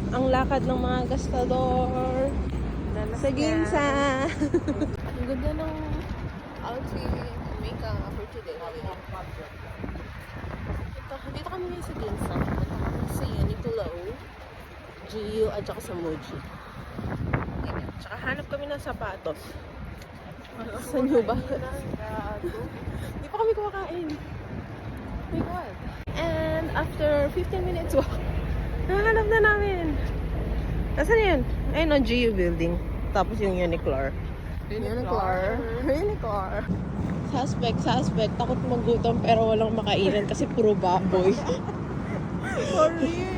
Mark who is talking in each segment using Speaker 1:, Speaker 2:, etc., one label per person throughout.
Speaker 1: ang lakad ng mga gastador sa Ginza. Ang ganda ng outfit Jamaica for today. Dito kami ngayon sa Ginza. Dito kami sa Uniqlo, GU at saka sa Muji. Tsaka hanap kami ng sapatos. Sa New Balance. Hindi pa kami kumakain. Oh my God. And after 15 minutes walk, nakahanap na namin. Nasaan yun? Ayun ang GU building. Tapos yung Uniqlo. Uniqlo. Suspect. Takot magutom pero walang makainan kasi puro baboy. Sorry.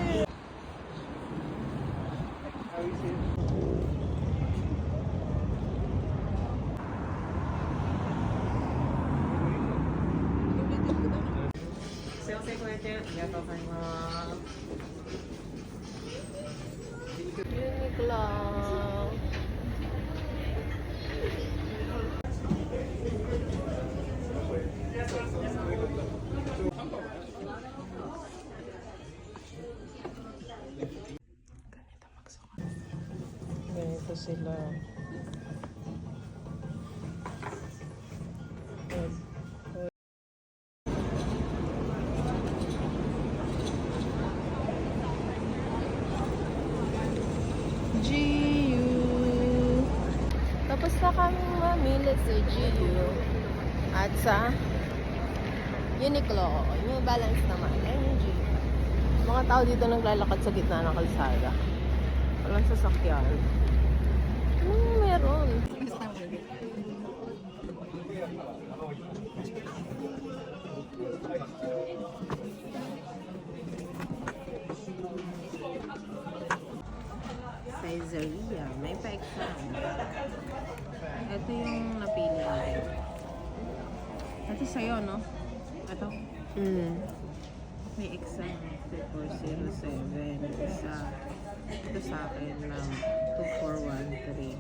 Speaker 1: Uniqlo. Ganito sila. GU. Tapos na kami mamili sa GU at sa Uniqlo. Yung balance naman. Ayun yung GU. Mga tao dito naglalakad sa gitna ng kalsada. Walang sasakyan. Meron. Pizzeria. May pa-exam. Ito yung napili natin. Ito sa'yo, no? Ito? May exam. 2407. Ito sa akin ng 2413.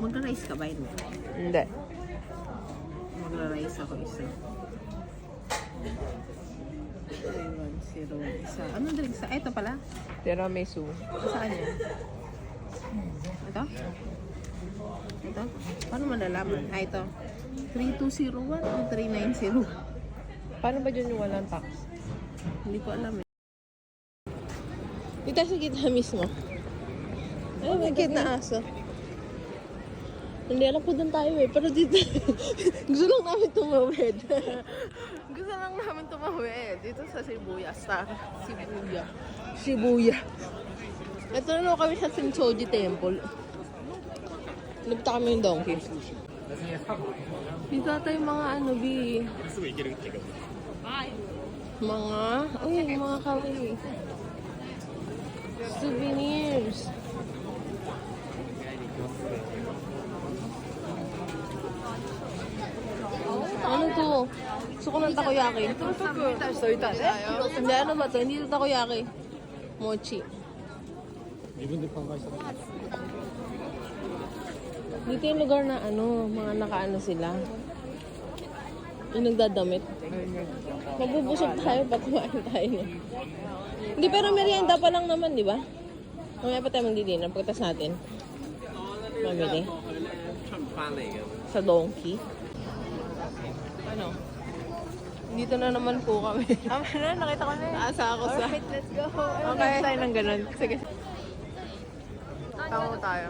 Speaker 1: Magra-rice ka ba yun? Hindi. Magra-rice ako isa. 310 isa. Ano drink sa? Ito pala?
Speaker 2: Tiramisu.
Speaker 1: Saan yan? Ito? Ito? Paano malalaman? Ito. 3201 o 3901?
Speaker 2: Paano ba dyan yung walang tax?
Speaker 1: Hindi ko alam eh. Dito sa gitna mismo. Ay, may gitna aso. Hindi alam ko doon tayo eh. Pero dito, gusto lang namin tumawid. Gusto lang namin tumawid. Dito sa Shibuya. Shibuya. Ito na lang kami sa Shinsoji Temple. Nabita kami yung donkey. Dito tayo mga ano, B. Mga kawi. Souvenirs. Ano to? Gusto ko ng takoyaki. Hindi, ano ba to? Hindi to takoyaki. Mochi. Dito yung lugar na ano, mga nakaano sila. Yung nagdadamit. Mabubusog tayo, patumaan tayo niya. Hindi, pero merienda pa lang naman, di ba? Mamaya pa tayo magdi-dinner pagkatas natin. Mamili. Sa donkey. Ano? Dito na naman po kami.
Speaker 2: Tama na, nakita ko na yun.
Speaker 1: Asa ako sa...
Speaker 2: Alright, let's go.
Speaker 1: Okay. Tayo ng ganun. Sige.
Speaker 2: Tama tayo.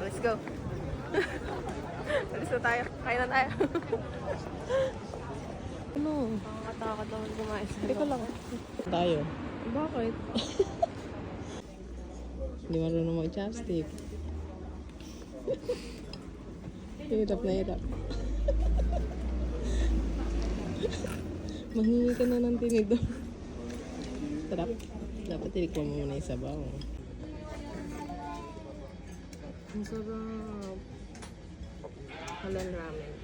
Speaker 1: Let's go. Alis na tayo. Kain na tayo. Ano?
Speaker 2: Nakakatakot naman kumain sa
Speaker 1: Teka lang. Tayo.
Speaker 2: Bakit?
Speaker 1: Hindi marunong mag-chopstick. Hirap na hirap. Mahingi ka na ng tinidor. Sarap. Dapat tinikman mo muna yung sabaw. Ang sarap. Halal ramen.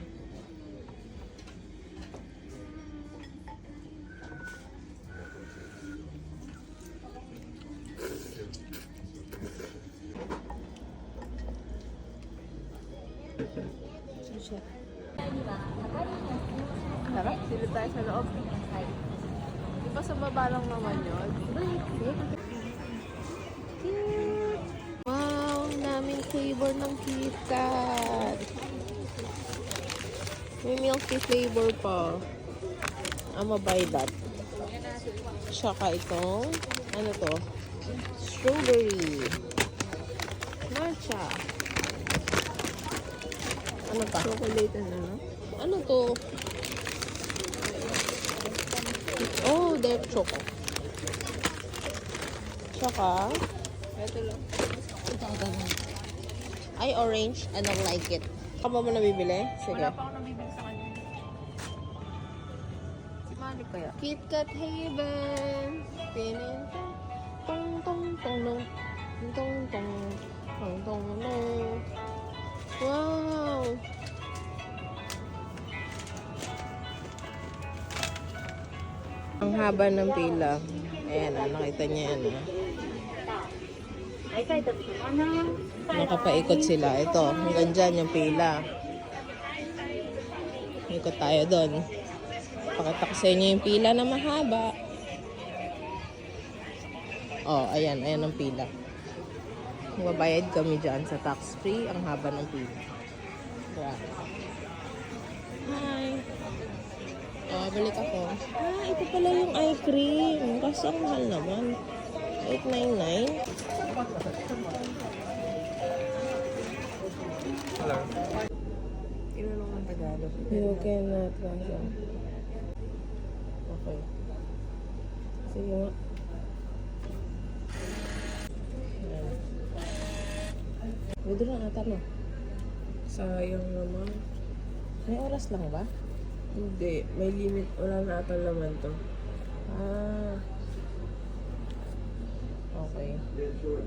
Speaker 1: Sushi. Sarap. Silip tayo sa loob. Di ba sa baba lang naman yun? Cute! Wow, ang daming flavor ng KitKat. May milky flavor pa. I'ma buy that. Tsaka itong, ano to? Strawberry. Matcha. Ano pa?
Speaker 2: Chocolate and ano?
Speaker 1: Ano to? Oh, dark choco. Tsaka,
Speaker 2: Ito lang.
Speaker 1: ay orange. I don't like it. Kamo mo nabibili? Sige.
Speaker 2: Wala pa ako nabibig sa kanya. Si Malik kaya?
Speaker 1: KitKat Haven. Pinin. Tong tong tong tong. Tong tong. Tong tong tong. Wow! Ang haba ng pila. Ayan, nakita niya yan. Nakapaikot sila. Ito, hanggang dyan yung pila. Ikot tayo doon. Pakita ko sa inyo yung pila na mahaba. Oh, ayan. Ayan ang pila. Mababayad kami dyan sa tax-free. Ang haba ng pila. Grabe. Hi! Oh, balik ako. Ah, ito pala yung eye cream. Kaso ang mahal naman. 899.
Speaker 2: Tinanong ng Tagalog.
Speaker 1: You cannot cash out. Okay. Sige nga. Ayan. Withdraw na ata no?
Speaker 2: Sayang naman.
Speaker 1: May oras lang ba?
Speaker 2: Hindi. May limit. Wala na ata naman to.
Speaker 1: Ah. Okay. Okay.